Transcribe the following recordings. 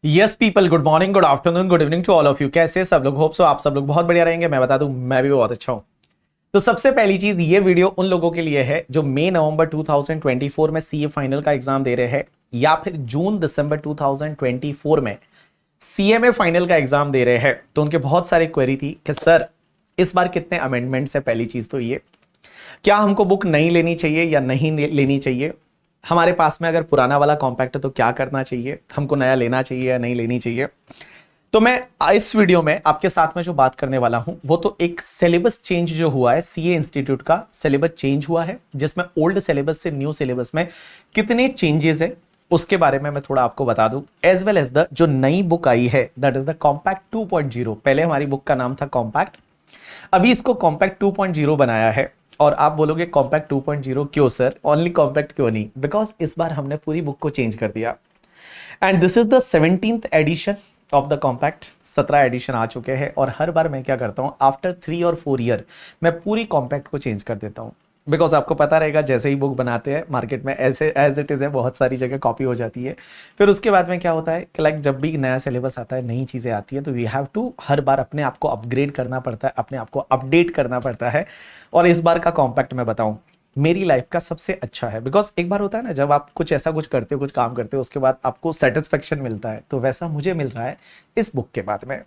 Yes people, good morning, good afternoon, good evening to all of you. कैसे हैं सब लोग? होप सो आप सब लोग बहुत बढ़िया रहेंगे। मैं बता दूं, मैं भी बहुत अच्छा हूं। तो सबसे पहली चीज, ये वीडियो उन लोगों के लिए है जो मई नवंबर 2024 में सीए फाइनल का एग्जाम दे रहे हैं, या फिर जून दिसंबर 2024 में सीएमए फाइनल का एग्जाम दे रहे हैं। तो उनके बहुत सारी क्वेरी थी कि सर इस बार कितने अमेंडमेंट्स है। पहली चीज तो ये, क्या हमको बुक नहीं लेनी चाहिए या नहीं लेनी चाहिए, हमारे पास में अगर पुराना वाला कॉम्पैक्ट है तो क्या करना चाहिए, हमको नया लेना चाहिए या नहीं लेनी चाहिए। तो मैं इस वीडियो में आपके साथ में जो बात करने वाला हूं वो तो एक सिलेबस चेंज जो हुआ है, सीए इंस्टीट्यूट का सिलेबस चेंज हुआ है, जिसमें ओल्ड सिलेबस से न्यू सिलेबस में कितने चेंजेस है उसके बारे में मैं थोड़ा आपको बता दूं। एज वेल एज द जो नई बुक आई है दैट इज द कॉम्पैक्ट 2.0। पहले हमारी बुक का नाम था कॉम्पैक्ट, अभी इसको कॉम्पैक्ट 2.0 बनाया है। और आप बोलोगे कॉम्पैक्ट 2.0 क्यों सर, ओनली कॉम्पैक्ट क्यों नहीं? बिकॉज इस बार हमने पूरी बुक को चेंज कर दिया and this is the 17th edition of the compact. 17 edition आ चुके हैं और हर बार मैं क्या करता हूं, आफ्टर 3 और 4 ईयर मैं पूरी कॉम्पैक्ट को चेंज कर देता हूं। बिकॉज आपको पता रहेगा जैसे ही बुक बनाते हैं मार्केट में ऐसे एज इट इज है, बहुत सारी जगह कॉपी हो जाती है। फिर उसके बाद में क्या होता है कि लाइक जब भी नया सिलेबस आता है, नई चीज़ें आती हैं, तो वी हैव टू हर बार अपने आप को अपग्रेड करना पड़ता है, अपने आप को अपडेट करना पड़ता है। और इस बार का कॉम्पैक्ट मैं बताऊं मेरी लाइफ का सबसे अच्छा है। बिकॉज एक बार होता है ना, जब आप कुछ ऐसा कुछ करते हो, कुछ काम करते हो, उसके बाद आपको सेटिस्फेक्शन मिलता है, तो वैसा मुझे मिल रहा है इस बुक के बाद में।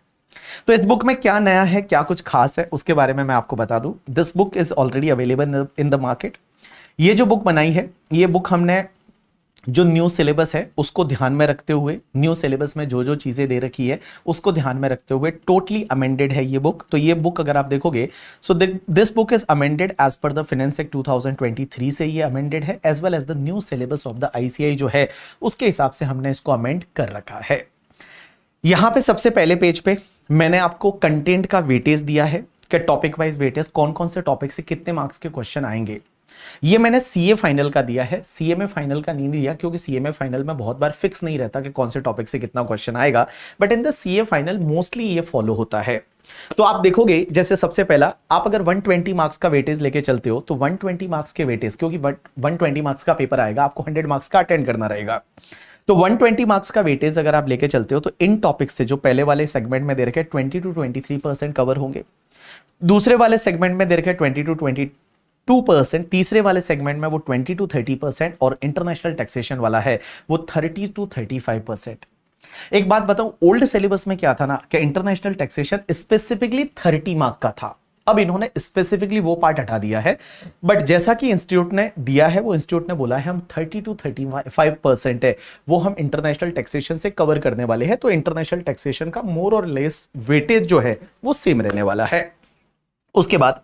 तो इस बुक में क्या नया है, क्या कुछ खास है, उसके बारे में मैं आपको बता दूं। This book is already available in the market. ये जो बुक बनाई है, ये बुक हमने जो न्यू सिलेबस है उसको ध्यान में रखते हुए, न्यू सिलेबस में जो जो चीजें दे रखी है उसको ध्यान में रखते हुए टोटली अमेंडेड है ये बुक। तो ये बुक अगर आप देखोगे, so this book is amended as per the finance act 2023 से ये अमेंडेड है, as well as the new syllabus of the ICI जो है उसके हिसाब से हमने इसको अमेंड कर रखा है। यहां पे सबसे पहले पेज पे मैंने आपको कंटेंट का वेटेज दिया है कि टॉपिक वाइज वेटेज कौन कौन से टॉपिक से कितने मार्क्स के क्वेश्चन आएंगे। ये मैंने सीए फाइनल का दिया है, सीएमए फाइनल का नहीं दिया, क्योंकि सीएमए फाइनल में बहुत बार फिक्स नहीं रहता कि कौन से टॉपिक से कितना क्वेश्चन आएगा, but in the CA final mostly ये फॉलो होता है। तो आप देखोगे, जैसे सबसे पहला, आप अगर 120 मार्क्स का वेटेज लेके चलते हो तो 120 मार्क्स के वेटेज, क्योंकि 120 मार्क्स का पेपर आएगा, आपको 100 मार्क्स का अटेंड करना रहेगा। तो 120 मार्क्स का वेटेज अगर आप लेके चलते हो तो इन टॉपिक्स से जो पहले वाले सेगमेंट में दे रखे 20 to 23% कवर होंगे, दूसरे वाले सेगमेंट में दे रखे 20 to 22%, तीसरे वाले सेगमेंट में वो 20 to 30%, और इंटरनेशनल टैक्सेशन वाला है वो 30 to 35%। एक बात बताऊं, ओल्ड सिलेबस में क्या था ना कि इंटरनेशनल टैक्सेशन स्पेसिफिकली 30 मार्क का था, अब इन्होंने स्पेसिफिकली वो पार्ट हटा दिया है। बट जैसा कि इंस्टीट्यूट ने दिया है, वो इंस्टीट्यूट ने बोला है हम 30 to 35% है वो हम इंटरनेशनल टैक्सेशन से कवर करने वाले हैं। तो इंटरनेशनल टैक्सेशन का मोर और लेस वेटेज जो है वो सेम रहने वाला है। उसके बाद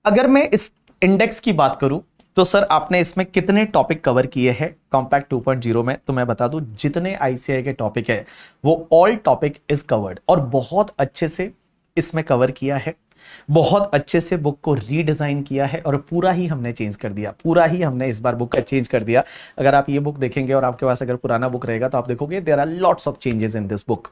अगर मैं इस इंडेक्स की बात करूं तो सर आपने इसमें कितने टॉपिक कवर किए हैं कॉम्पैक्ट 2.0 में, तो मैं बता दूं जितने आईसीआई के टॉपिक है वो ऑल टॉपिक इज कवर्ड, और बहुत अच्छे से इसमें कवर किया है, बहुत अच्छे से बुक को रीडिजाइन किया है, और पूरा ही हमने चेंज कर दिया, पूरा ही हमने इस बार बुक का चेंज कर दिया। अगर आप ये बुक देखेंगे और आपके पास अगर पुराना बुक रहेगा तो आप देखोगे there are lots of changes in this book.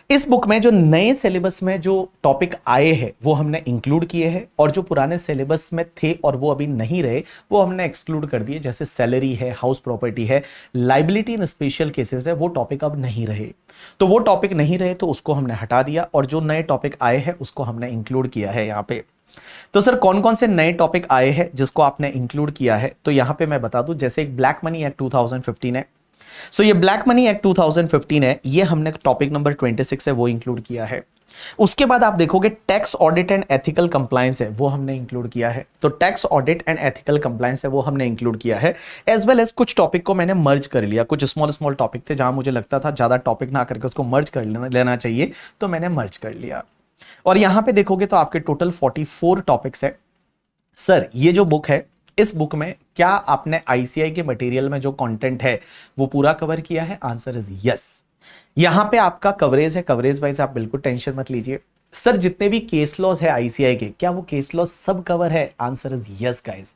इस बुक में जो नए सिलेबस में जो टॉपिक आए हैं वो हमने इंक्लूड किए हैं, और जो पुराने सिलेबस में थे और वो अभी नहीं रहे वो हमने एक्सक्लूड कर दिए। जैसे सैलरी है, हाउस प्रॉपर्टी है, लाइबिलिटी इन स्पेशल केसेस है, वो टॉपिक अब नहीं रहे। तो वो टॉपिक नहीं रहे तो उसको हमने हटा दिया, और जो नए टॉपिक आए हैं उसको हमने इंक्लूड किया है यहाँ पे। तो सर कौन कौन से नए टॉपिक आए हैं जिसको आपने इंक्लूड किया है, तो यहां पे मैं बता दूं, जैसे एक ब्लैक मनी एक्ट 2015 है। सो ये ब्लैक मनी एक्ट 2015 है, ये हमने टॉपिक नंबर 26 है वो इंक्लूड किया है। उसके बाद आप देखोगे tax audit and ethical compliance है वो हमने इंक्लूड किया है। तो tax audit and ethical compliance है वो हमने इंक्लूड किया है, एज वेल एज कुछ टॉपिक को मैंने मर्ज कर लिया। कुछ स्मॉल स्मॉल टॉपिक थे जहां मुझे लगता था ज्यादा टॉपिक ना करके उसको मर्ज कर लेना चाहिए, तो मैंने मर्ज कर लिया। और यहां पे देखोगे तो आपके टोटल 44 टॉपिक्स है। सर ये जो बुक है, इस बुक में क्या आपने आईसीआई के मटेरियल में जो कंटेंट है वो पूरा कवर किया है? Answer is yes. यहां पे आपका कवरेज है, कवरेज वाइज आप बिल्कुल टेंशन मत लीजिए। सर जितने भी केस लॉज है आईसीआई के, क्या वो केस लॉज सब कवर है? Answer is yes guys.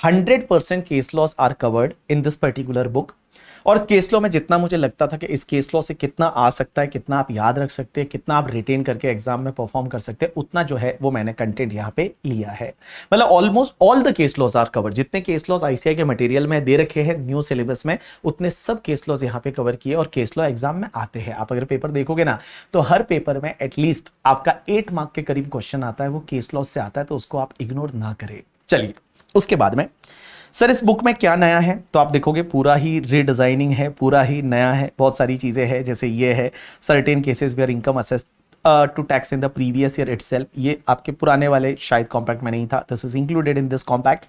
100% case laws are covered in this particular book. और केस लॉ में जितना मुझे लगता था कि इस केस लॉ से कितना आ सकता है, कितना आप याद रख सकते हैं, कितना आप रिटेन करके एग्जाम में परफॉर्म कर सकते हैं, उतना जो है वो मैंने कंटेंट यहाँ पे लिया है। मतलब almost all the case laws are covered. जितने केस लॉज आईसीआई के मटेरियल में दे रखे हैं न्यू सिलेबस में, उतने सब केस लॉज यहाँ पे कवर किए और केस लॉ एग्जाम में आते हैं। आप अगर पेपर देखोगे ना तो हर पेपर में एटलीस्ट आपका 8 मार्क के करीब क्वेश्चन आता है, वो केस लॉज से आता है, तो उसको आप इग्नोर ना करें। चलिए उसके बाद में सर इस बुक में क्या नया है, तो आप देखोगे पूरा ही रीडिजाइनिंग है, पूरा ही नया है। बहुत सारी चीजें हैं, जैसे ये है certain cases where income assess to tax in the previous year itself. ये आपके पुराने वाले शायद कॉम्पैक्ट में नहीं था, this is included in this compact.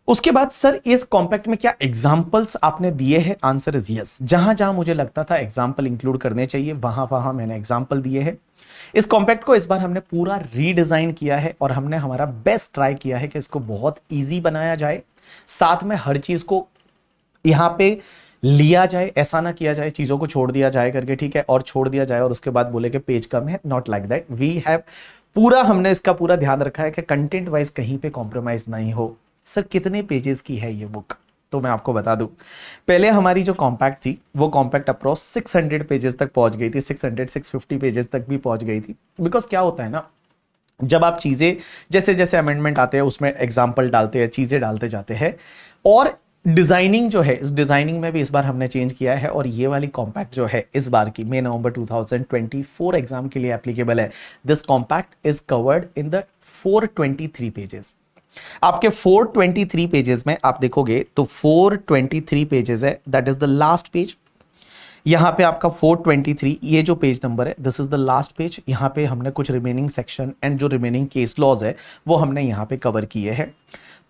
उसके बाद सर इस कॉम्पैक्ट में क्या एग्जाम्पल्स आपने दिए हैं, आंसर इज यस। जहां जहां मुझे लगता था एग्जाम्पल इंक्लूड करने चाहिए वहां वहां मैंने एग्जाम्पल दिए हैं। इस कॉम्पैक्ट को इस बार हमने पूरा रीडिजाइन किया है और हमने हमारा बेस्ट ट्राई किया है कि इसको बहुत ईजी बनाया जाए, साथ में हर चीज को यहां पे लिया जाए, ऐसा ना किया जाए चीजों को छोड़ दिया जाए करके, ठीक है, और छोड़ दिया जाए और उसके बाद बोले कि पेज कम है, not like that. We have पूरा हमने इसका पूरा ध्यान रखा है कि कंटेंट वाइज कहीं पे कॉम्प्रोमाइज नहीं हो। सर कितने पेजेस की है ये बुक, तो मैं आपको बता दूं, पहले हमारी जो कॉम्पैक्ट थी वो कॉम्पैक्ट अप्रॉक्स 600 पेजेस तक पहुंच गई थी, 650 पेजेस तक भी पहुंच गई थी। बिकॉज क्या होता है ना, जब आप चीजें जैसे जैसे अमेंडमेंट आते हैं उसमें एग्जाम्पल डालते हैं, चीजें डालते जाते हैं, और डिजाइनिंग जो है इस डिजाइनिंग में भी इस बार हमने चेंज किया है। और ये वाली कॉम्पैक्ट जो है इस बार की मई नवंबर 2024 एग्जाम के लिए एप्लीकेबल है। This compact is covered in the 423 pages. आपके 423 पेजेस में आप देखोगे तो 423 पेजेस है, that is the last page. यहां पे आपका 423 ये जो पेज नंबर है, this is the last page. यहां पे हमने कुछ रिमेनिंग सेक्शन एंड जो रिमेनिंग केस लॉज है वो हमने यहां पे कवर किए हैं।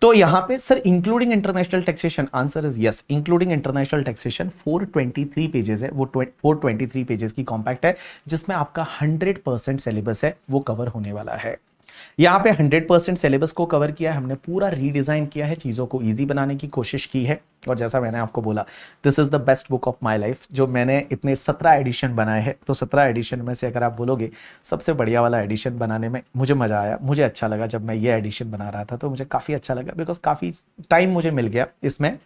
तो यहां पे sir including international taxation, answer is yes, including international taxation 423 pages है, वो 423 पेजेस की कॉम्पैक्ट है जिसमें आपका 100% सिलेबस है वो कवर होने वाला है। यहां पे 100% सिलेबस को कवर किया है हमने, पूरा रीडिजाइन किया है, चीजों को इजी बनाने की कोशिश की है। और जैसा मैंने आपको बोला, this is the best book of my life. जो मैंने इतने 17 एडिशन बनाए हैं, तो 17 एडिशन में से अगर आप बोलोगे सबसे बढ़िया वाला एडिशन बनाने में मुझे मजा आया, मुझे अच्छा लगा। जब मैं ये एडिशन बना रहा था तो मुझे काफी अच्छा लगा, बिकॉज काफी टाइम मुझे मिल गया, इसमें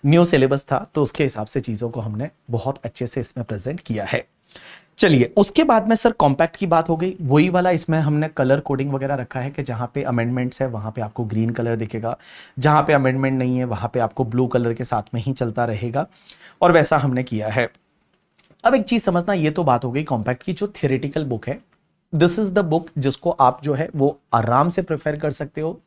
न्यू सिलेबस था तो उसके हिसाब से चीजों को हमने बहुत अच्छे से इसमें प्रेजेंट किया है। चलिए उसके बाद में सर कॉम्पैक्ट की बात हो गई, वही वाला इसमें हमने कलर कोडिंग वगैरह रखा है कि जहां पे अमेंडमेंट्स है वहां पे आपको ग्रीन कलर दिखेगा, जहां पे अमेंडमेंट नहीं है वहां पे आपको ब्लू कलर के साथ में ही चलता रहेगा, और वैसा हमने किया है। अब एक चीज समझना, ये तो बात हो गई कॉम्पैक्ट की। जो थियोरेटिकल बुक है, दिस इज द बुक जिसको आप जो है वो आराम से प्रेफर कर सकते हो,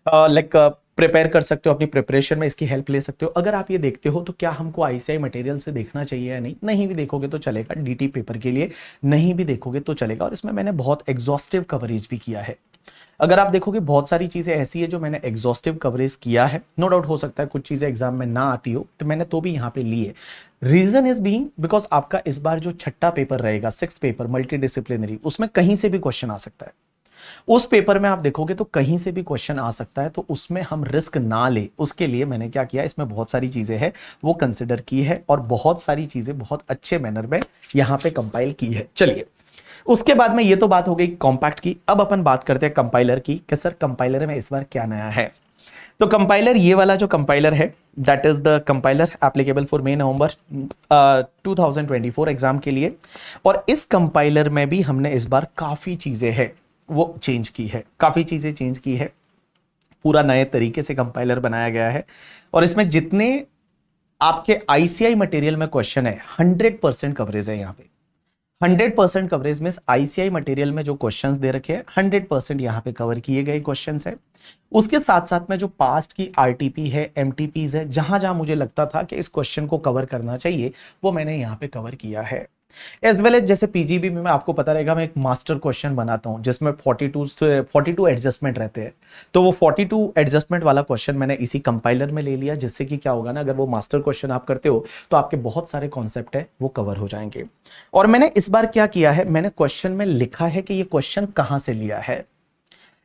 लाइक प्रिपेयर कर सकते हो, अपनी प्रिपरेशन में इसकी हेल्प ले सकते हो। अगर आप ये देखते हो तो क्या हमको आईसीआई मटेरियल से देखना चाहिए या नहीं, नहीं भी देखोगे तो चलेगा, डीटी पेपर के लिए नहीं भी देखोगे तो चलेगा। और इसमें मैंने बहुत एग्जॉस्टिव कवरेज भी किया है। अगर आप देखोगे बहुत सारी चीजें ऐसी है जो मैंने एग्जॉस्टिव कवरेज किया है। नो डाउट हो सकता है कुछ चीजें एग्जाम में ना आती हो, तो मैंने तो भी यहाँ पे ली है। रीजन इज बीइंग बिकॉज आपका इस बार जो छठा पेपर रहेगा, 6th पेपर मल्टी डिसिप्लिनरी, उसमें कहीं से भी क्वेश्चन आ सकता है। उस पेपर में आप देखोगे तो कहीं से भी क्वेश्चन आ सकता है, तो उसमें हम रिस्क ना ले, उसके लिए मैंने क्या किया, इसमें बहुत सारी चीजें हैं वो कंसिडर की है और बहुत सारी चीजें बहुत अच्छे मैनर में यहां पे कंपाइल की है। चलिए उसके बाद में ये तो बात हो गई कॉम्पैक्ट की। अब अपन बात करते हैं कंपाइलर की कि सर कंपाइलर में इस बार क्या नया है। तो कंपाइलर, ये वाला जो कंपाइलर है that is the compiler applicable for May November 2024 exam के लिए। और इस कंपाइलर में भी हमने इस बार काफी चीजें हैं वो चेंज की है, काफी चीजें चेंज की है। पूरा नए तरीके से कंपाइलर बनाया गया है और इसमें जितने आपके आईसीआई मटेरियल में क्वेश्चन है 100% कवरेज है। यहाँ पे 100% कवरेज में आईसीआई मटेरियल में जो क्वेश्चंस दे रखे हैं 100% यहाँ पे कवर किए गए क्वेश्चंस है। उसके साथ साथ में जो पास्ट की आरटीपी है, एमटीपीज है, जहां जहां मुझे लगता था कि इस क्वेश्चन को कवर करना चाहिए वो मैंने यहाँ पे कवर किया है। एज वेल एज जैसे पीजीबी में आपको पता रहेगा मैं एक मास्टर क्वेश्चन बनाता हूं जिसमें 42 एडजस्टमेंट रहते हैं, तो वो 42 एडजस्टमेंट वाला क्वेश्चन मैंने इसी कंपाइलर में ले लिया, जिससे कि क्या होगा ना, अगर वो मास्टर क्वेश्चन आप करते हो तो आपके बहुत सारे कॉन्सेप्ट है वो कवर हो जाएंगे। और मैंने इस बार क्या किया है, मैंने क्वेश्चन में लिखा है कि ये क्वेश्चन कहां से लिया है।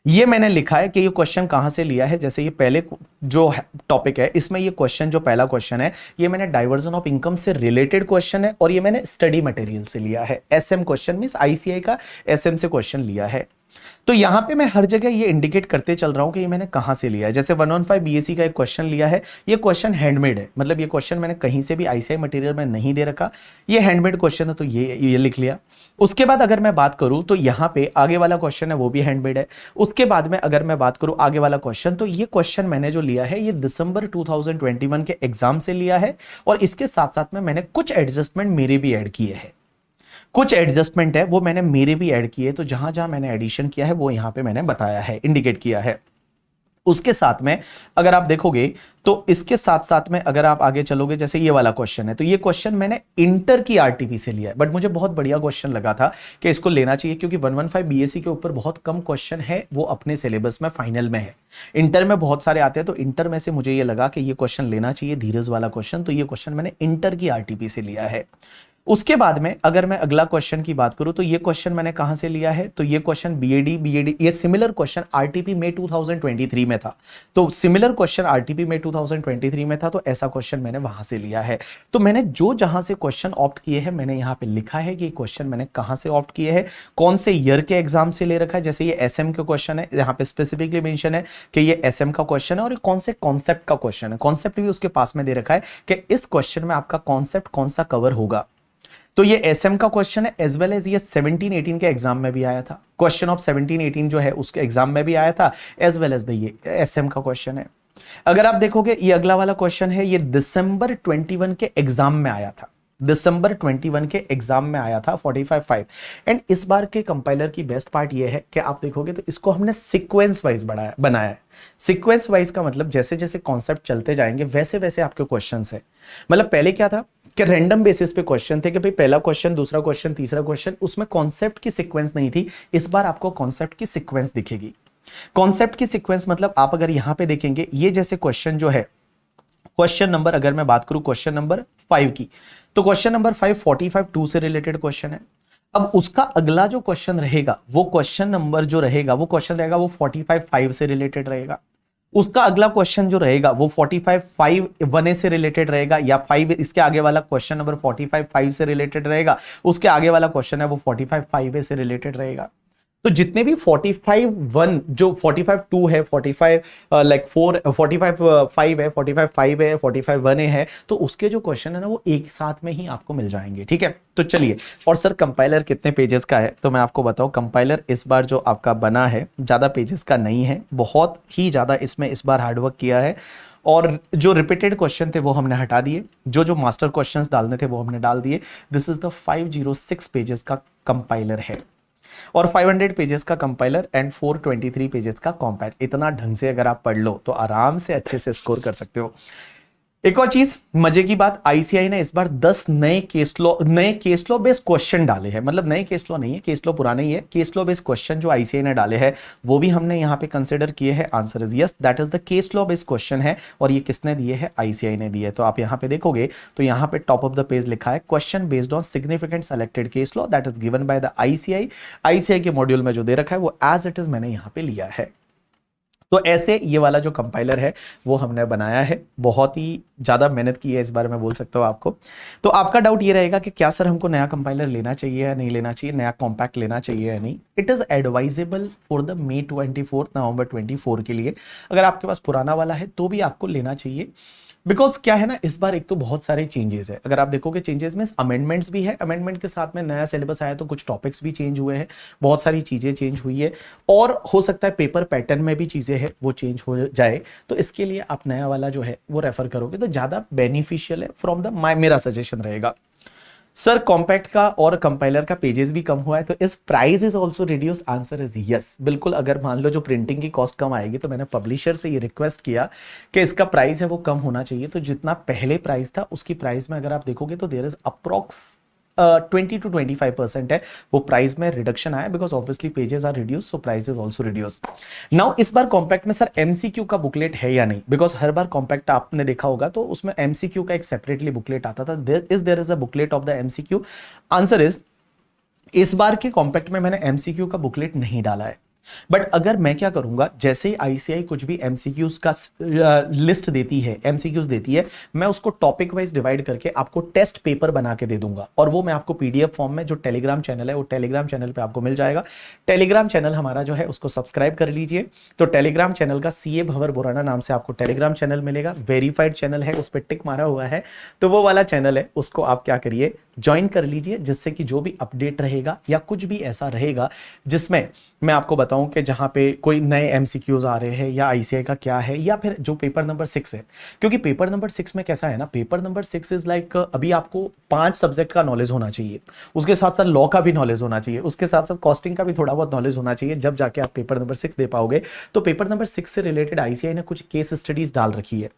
ये मैंने लिखा है कि ये क्वेश्चन कहां से लिया है। जैसे ये पहले जो टॉपिक है इसमें ये क्वेश्चन, जो पहला क्वेश्चन है ये मैंने डाइवर्जन ऑफ इनकम से रिलेटेड क्वेश्चन है और ये मैंने स्टडी मटेरियल से लिया है। एसएम क्वेश्चन मींस आईसीआई का एसएम से क्वेश्चन लिया है। तो यहां पे मैं हर जगह ये इंडिकेट करते चल रहा हूं कि ये मैंने कहां से लिया है। जैसे 115 बीएससी का एक क्वेश्चन लिया है, ये क्वेश्चन हैंडमेड है, मतलब ये क्वेश्चन मैंने कहीं से भी आईसीआई मटेरियल में नहीं दे रखा, ये हैंडमेड क्वेश्चन है, तो ये लिख लिया। उसके बाद अगर मैं बात करूं तो यहां पे आगे वाला क्वेश्चन है वो भी हैंडमेड है। उसके बाद में अगर मैं बात करूं आगे वाला क्वेश्चन, तो ये क्वेश्चन मैंने जो लिया है ये दिसंबर 2021 के एग्जाम से लिया है, और इसके साथ साथ में मैंने कुछ एडजस्टमेंट मेरे भी ऐड किए हैं, कुछ एडजस्टमेंट है वो मैंने मेरे भी ऐड किए, तो जहां जहां मैंने एडिशन किया है वो यहां पे मैंने बताया है, इंडिकेट किया है। उसके साथ में अगर आप देखोगे तो इसके साथ साथ में अगर आप आगे चलोगे, जैसे ये वाला क्वेश्चन है, तो ये क्वेश्चन मैंने इंटर की आरटीपी से लिया है, बट मुझे बहुत बढ़िया क्वेश्चन लगा था कि इसको लेना चाहिए, क्योंकि 115 बीएससी के ऊपर बहुत कम क्वेश्चन है वो अपने सिलेबस में फाइनल में है, इंटर में बहुत सारे आते हैं, तो इंटर में से मुझे ये लगा कि ये क्वेश्चन लेना चाहिए, धीरज वाला क्वेश्चन, तो ये क्वेश्चन मैंने इंटर की आरटीपी से लिया है। उसके बाद में अगर मैं अगला क्वेश्चन की बात करूं तो ये क्वेश्चन मैंने कहां से लिया है, तो ये क्वेश्चन बीएडी ये सिमिलर क्वेश्चन आरटीपी में 2023 में था, तो सिमिलर क्वेश्चन आरटीपी में 2023 में था, तो ऐसा क्वेश्चन मैंने वहां से लिया है। तो मैंने जो जहां से क्वेश्चन ऑप्ट किए हैं मैंने यहां पे लिखा है कि क्वेश्चन मैंने कहां से ऑप्ट किए हैं, कौन से ईयर के एग्जाम से ले रखा है। जैसे ये एसएम का क्वेश्चन है, यहां पे स्पेसिफिकली मेंशन है कि ये एसएम का क्वेश्चन है, और कौन से कॉन्सेप्ट का क्वेश्चन है, कॉन्सेप्ट भी उसके पास में दे रखा है कि इस क्वेश्चन में आपका कॉन्सेप्ट कौन सा कवर होगा। तो ये एसएम का क्वेश्चन है, एज वेल एज ये 17-18 के एग्जाम में भी आया था, क्वेश्चन ऑफ 17-18 जो है उसके एग्जाम में भी आया था, एज वेल एज ये एसएम का क्वेश्चन है। अगर आप देखोगे ये अगला वाला क्वेश्चन है, ये दिसंबर 21 के एग्जाम में आया था, दिसंबर 21 के एग्जाम में आया था 45-5। एंड इस बार के कंपाइलर की बेस्ट पार्ट ये है कि आप देखोगे तो इसको हमने सीक्वेंस वाइज बनाया है। सीक्वेंस वाइज का मतलब जैसे जैसे कॉन्सेप्ट चलते जाएंगे वैसे वैसे आपके क्वेश्चंस है। मतलब पहले क्या था कि रैंडम बेसिस पे क्वेश्चन थे कि भाई पहला क्वेश्चन, दूसरा क्वेश्चन, तीसरा क्वेश्चन, उसमें कॉन्सेप्ट की सीक्वेंस नहीं थी। इस बार आपको कॉन्सेप्ट की सीक्वेंस दिखेगी। कॉन्सेप्ट की सीक्वेंस मतलब आप अगर यहां पे देखेंगे, ये जैसे क्वेश्चन जो है, क्वेश्चन नंबर अगर मैं बात करूं क्वेश्चन नंबर 5 की, तो क्वेश्चन नंबर 5 45-2 से रिलेटेड क्वेश्चन है। अब उसका अगला जो क्वेश्चन रहेगा, वो क्वेश्चन नंबर जो रहेगा, वो क्वेश्चन रहेगा वो 45-5 से रिलेटेड रहेगा। उसका अगला क्वेश्चन जो रहेगा वो 45-5 1A से रिलेटेड रहेगा, या 5 इसके आगे वाला क्वेश्चन नंबर 45-5 से रिलेटेड रहेगा। उसके आगे वाला क्वेश्चन है वो 45-5A से रिलेटेड रहेगा। तो जितने भी 45-1 जो 45-2 है, 45 लाइक 4 45-5 है, 45-5 है, 45-1A है, तो उसके जो क्वेश्चन है ना वो एक साथ में ही आपको मिल जाएंगे। ठीक है, तो चलिए। और सर कंपाइलर कितने पेजेस का है, तो मैं आपको बताऊं, कंपाइलर इस बार जो आपका बना है ज्यादा पेजेस का नहीं है, बहुत ही ज्यादा इसमें इस बार हार्डवर्क किया है, और जो रिपीटेड क्वेश्चन थे वो हमने हटा दिए, जो मास्टर क्वेश्चंस डालने थे वो हमने डाल दिए। दिस इज द 506 पेजेस का कंपाइलर है, और 500 पेजेस का कंपाइलर एंड 423 पेजेस का कॉम्पैक्ट। इतना ढंग से अगर आप पढ़ लो तो आराम से अच्छे से स्कोर कर सकते हो। एक और चीज मजे की बात, आईसीआई ने इस बार 10 नए केस लॉ बेस्ड क्वेश्चन डाले हैं। मतलब नए केस लॉ नहीं है, केस लॉ पुराने ही है, केस लॉ बेस्ड क्वेश्चन जो आईसीआई ने डाले हैं वो भी हमने यहाँ पे कंसिडर किए हैं। Answer is yes, that is the case law based question है, और ये किसने दिए है, आईसीआई ने दिए है। तो आप यहाँ पे देखोगे तो यहाँ पे टॉप ऑफ द पेज लिखा है question based on significant selected case law that is given by the ICI के मॉड्यूल में जो दे रखा है वो एज इट इज मैंने यहाँ पे लिया है। तो ऐसे ये वाला जो कंपाइलर है वो हमने बनाया है, बहुत ही ज्यादा मेहनत की है इस बारे में बोल सकता हूँ आपको। तो आपका डाउट ये रहेगा कि क्या सर हमको नया कंपाइलर लेना चाहिए या नहीं लेना चाहिए, नया कॉम्पैक्ट लेना चाहिए या नहीं। It is advisable for the May 24 नवंबर 24 के लिए। अगर आपके पास पुराना वाला है तो भी आपको लेना चाहिए, बिकॉज क्या है ना, इस बार एक तो बहुत सारे चेंजेस है। अगर आप देखोगे चेंजेस में अमेंडमेंट्स भी है, अमेंडमेंट के साथ में नया सिलेबस आया तो कुछ टॉपिक्स भी चेंज हुए हैं, बहुत सारी चीजें चेंज हुई है, और हो सकता है पेपर पैटर्न में भी चीजें हैं वो चेंज हो जाए। तो इसके लिए आप नया वाला जो है वो रेफर करोगे तो ज्यादा बेनिफिशियल है फ्रॉम द मेरा सजेशन रहेगा। सर कॉम्पैक्ट का और कंपाइलर का पेजेस भी कम हुआ है तो इस price is also reduce, answer is yes. बिल्कुल, अगर मान लो जो प्रिंटिंग की कॉस्ट कम आएगी तो मैंने पब्लिशर से ये रिक्वेस्ट किया कि इसका प्राइस है वो कम होना चाहिए। तो जितना पहले प्राइस था उसकी प्राइस में अगर आप देखोगे तो देयर इज अप्रॉक्स 20 to 25% है वो प्राइस में रिडक्शन आया, because obviously pages are reduce so price is also reduce. Now इस बार कॉम्पैक्ट में सर एमसीक्यू का बुकलेट है या नहीं, बिकॉज हर बार कॉम्पैक्ट आपने देखा होगा तो उसमें एमसीक्यू का एक सेपरेटली बुकलेट आता था। There is a booklet of the MCQ. Answer is इस बार के कॉम्पैक्ट में मैंने एमसीक्यू का बुकलेट नहीं डाला है। बट अगर मैं क्या करूंगा, जैसे ही आईसीआई कुछ भी एमसीक्यूज का लिस्ट देती है, एमसीक्यूज देती है, मैं उसको टॉपिक वाइज डिवाइड करके आपको टेस्ट पेपर बना के दे दूंगा, और वो मैं आपको पीडीएफ फॉर्म में, जो टेलीग्राम चैनल है वो टेलीग्राम चैनल पे आपको मिल जाएगा। टेलीग्राम चैनल हमारा जो है उसको सब्सक्राइब कर लीजिए। तो टेलीग्राम चैनल का सीए भंवर बोराना नाम से आपको टेलीग्राम चैनल मिलेगा, वेरीफाइड चैनल है, उस पर टिक मारा हुआ है, तो वो वाला चैनल है, उसको आप क्या करिए, ज्वाइन कर लीजिए, जिससे कि जो भी अपडेट रहेगा या कुछ भी ऐसा रहेगा जिसमें मैं आपको बताऊं कि जहां पे कोई नए एमसीक्यूज आ रहे हैं या आईसीआई का क्या है, या फिर जो पेपर नंबर 6 है, क्योंकि पेपर नंबर 6 में कैसा है ना, पेपर नंबर 6 इज लाइक, अभी आपको 5 सब्जेक्ट का नॉलेज होना चाहिए, उसके साथ साथ लॉ का भी नॉलेज होना चाहिए, उसके साथ साथ कॉस्टिंग का भी थोड़ा बहुत नॉलेज होना चाहिए, जब जाके आप पेपर नंबर 6 दे पाओगे। तो पेपर नंबर 6 से रिलेटेड आईसीआई ने कुछ केस स्टडीज डाल रखी है,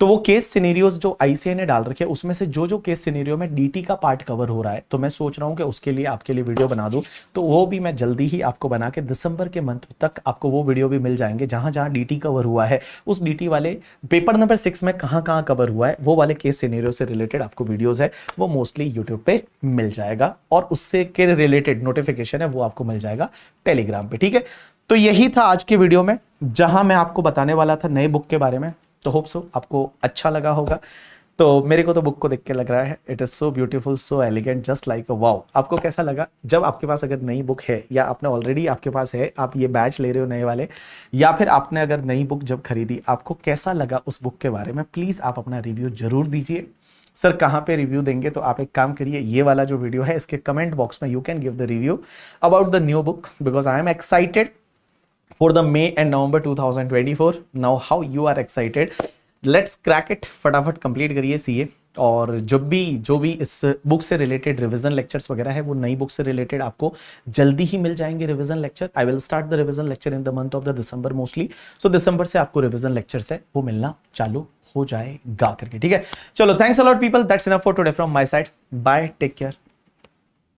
तो वो केस सिनेरियोज जो आईसीआई ने डाल रखे हैं, उसमें से जो जो केस सिनेरियो में डीटी का पार्ट कवर हो रहा है, तो मैं सोच रहा हूं कि उसके लिए आपके लिए वीडियो बना दूं, तो वो भी मैं जल्दी ही आपको बना के दिसंबर के मंथ तक आपको वो वीडियो भी मिल जाएंगे, जहां जहां डीटी कवर हुआ है, उस डीटी वाले पेपर नंबर 6 में कहां कहां कवर हुआ है, वो वाले केस सिनेरियो से रिलेटेड आपको वीडियोस है, वो मोस्टली यूट्यूब पे मिल जाएगा, और उससे के रिलेटेड नोटिफिकेशन है वो आपको मिल जाएगा टेलीग्राम पे, ठीक है। तो यही था आज के वीडियो में, जहां मैं आपको बताने वाला था नए बुक के बारे में। तो होप सो आपको अच्छा लगा होगा। तो मेरे को तो बुक को देख के लग रहा है it is so beautiful, so elegant, just like a wow. आपको कैसा लगा? जब आपके पास अगर नई बुक है, या आपने ऑलरेडी आपके पास है, आप ये बैच ले रहे हो नए वाले, या फिर आपने अगर नई बुक जब खरीदी, आपको कैसा लगा उस बुक के बारे में, प्लीज आप अपना रिव्यू जरूर दीजिए। सर कहाँ पे रिव्यू देंगे? तो आप एक काम करिए, ये वाला जो वीडियो है इसके कमेंट बॉक्स में you can give the review about the new book, because I am excited for the May and November 2024. Now how you are excited? Let's crack it. फटाफट कंप्लीट करिए सीए, और जो भी इस book से related revision lectures वगैरह है, वो नई बुक से रिलेटेड आपको जल्दी ही मिल जाएंगे revision lecture. I will start the revision lecture in the month of the December mostly, so December से आपको रिवीजन लेक्चर्स है वो मिलना चालू हो जाएगा करके, ठीक है। चलो, thanks a lot people, that's enough for today from my side, bye, take care.